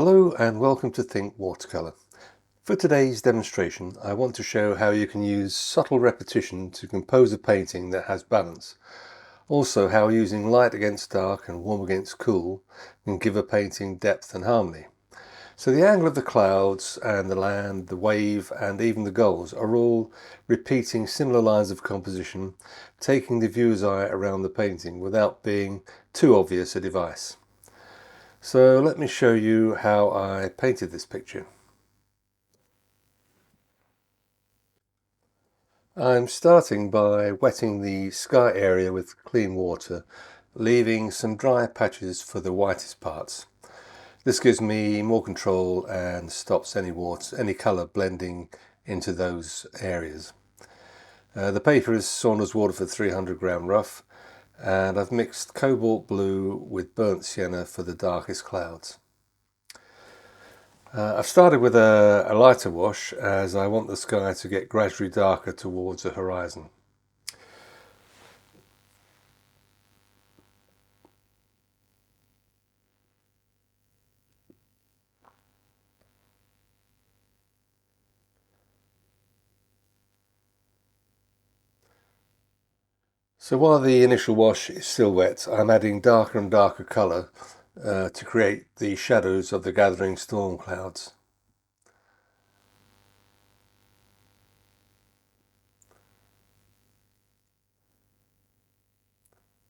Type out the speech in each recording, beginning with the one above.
Hello and welcome to Think Watercolour. For today's demonstration, I want to show how you can use subtle repetition to compose a painting that has balance. Also how using light against dark and warm against cool can give a painting depth and harmony. So the angle of the clouds and the land, the wave and even the gulls are all repeating similar lines of composition, taking the viewer's eye around the painting without being too obvious a device. So let me show you how I painted this picture. I'm starting by wetting the sky area with clean water, leaving some dry patches for the whitest parts. This gives me more control and stops any colour blending into those areas. The paper is Saunders Waterford 300 gram rough, and I've mixed cobalt blue with burnt sienna for the darkest clouds. I've started with a lighter wash as I want the sky to get gradually darker towards the horizon. So while the initial wash is still wet, I'm adding darker and darker colour to create the shadows of the gathering storm clouds.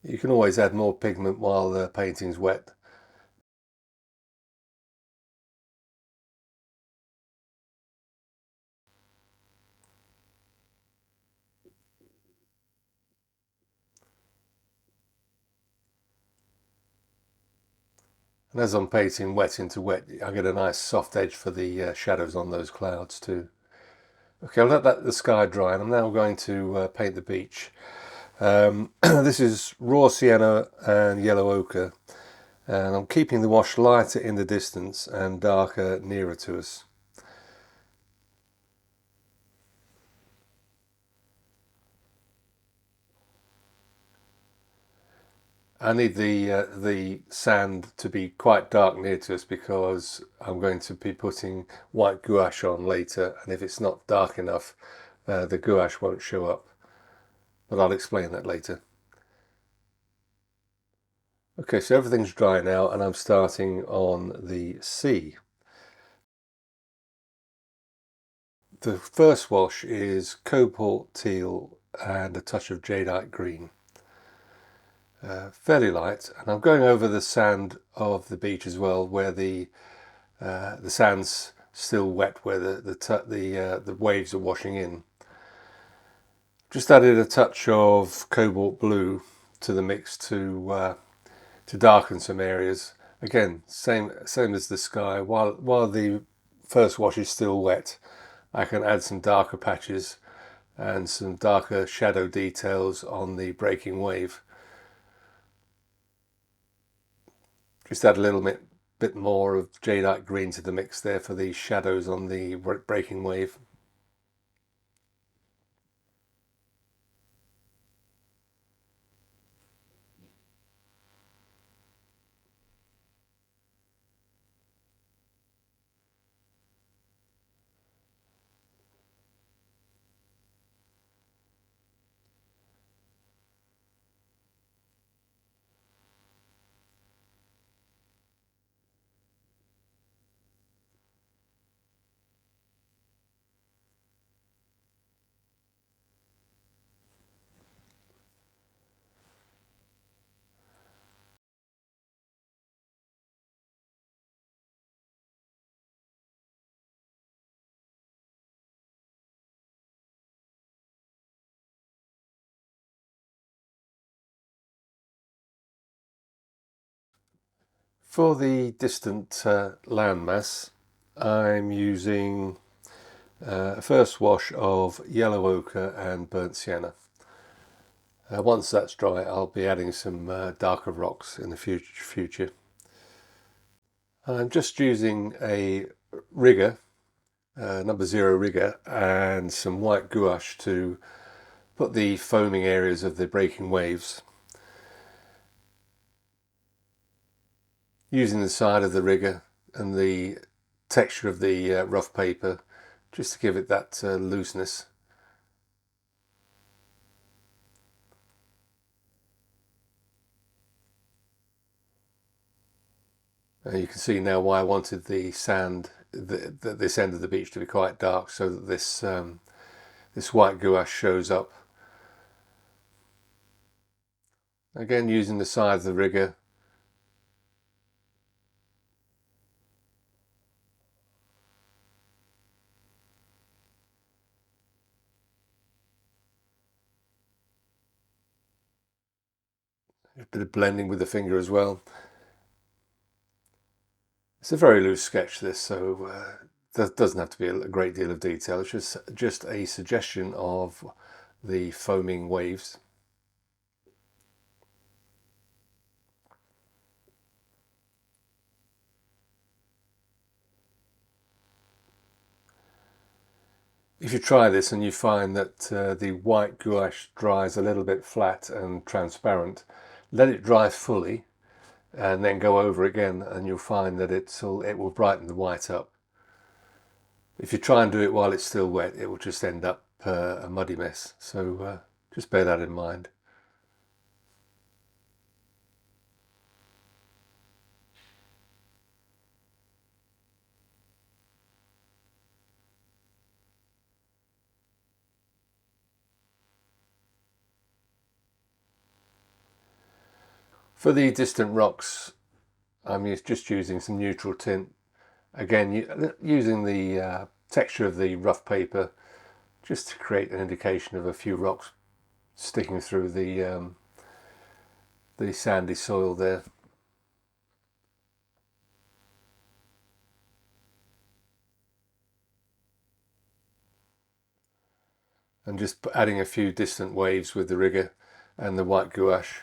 You can always add more pigment while the painting's wet. And as I'm painting wet into wet, I get a nice soft edge for the shadows on those clouds too. Okay, I'll let the sky dry, and I'm now going to paint the beach. This is raw sienna and yellow ochre, and I'm keeping the wash lighter in the distance and darker nearer to us. I need the sand to be quite dark near to us because I'm going to be putting white gouache on later, and if it's not dark enough, the gouache won't show up. But I'll explain that later. Okay, so everything's dry now, and I'm starting on the sea. The first wash is cobalt teal and a touch of jadeite green. Fairly light, and I'm going over the sand of the beach as well, where the sand's still wet, where the waves are washing in. Just added a touch of cobalt blue to the mix to darken some areas. Again, same as the sky. While the first wash is still wet, I can add some darker patches and some darker shadow details on the breaking wave. Just add a little bit more of jadeite green to the mix there for the shadows on the breaking wave. For the distant landmass, I'm using a first wash of yellow ochre and burnt sienna. Once that's dry, I'll be adding some darker rocks in the future. I'm just using a rigger, number 0 rigger, and some white gouache to put the foaming areas of the breaking waves. Using the side of the rigger and the texture of the rough paper, just to give it that looseness. You can see now why I wanted the sand, this end of the beach, to be quite dark, so that this white gouache shows up. Again, using the side of the rigger. A bit of blending with the finger as well. It's a very loose sketch, this, so that doesn't have to be a great deal of detail. It's just a suggestion of the foaming waves. If you try this and you find that the white gouache dries a little bit flat and transparent, let it dry fully and then go over again, and you'll find that it will brighten the white up. If you try and do it while it's still wet, it will just end up a muddy mess, so just bear that in mind. For the distant rocks, I'm just using some neutral tint. Again, using the texture of the rough paper just to create an indication of a few rocks sticking through the sandy soil there. And just adding a few distant waves with the rigger and the white gouache.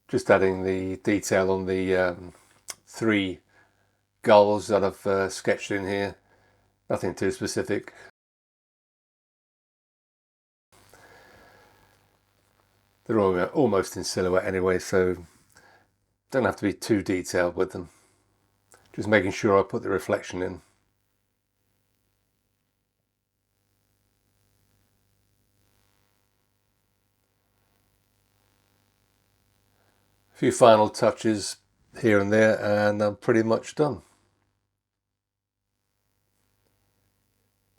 Just adding the detail on the 3 gulls that I've sketched in here. Nothing too specific. They're almost in silhouette anyway, so don't have to be too detailed with them. Just making sure I put the reflection in. A few final touches here and there, and I'm pretty much done.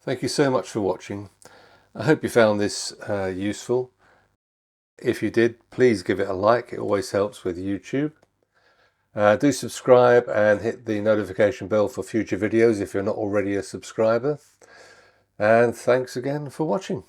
Thank you so much for watching. I hope you found this useful. If you did, please give it a like. It always helps with YouTube. Do subscribe and hit the notification bell for future videos if you're not already a subscriber. And thanks again for watching.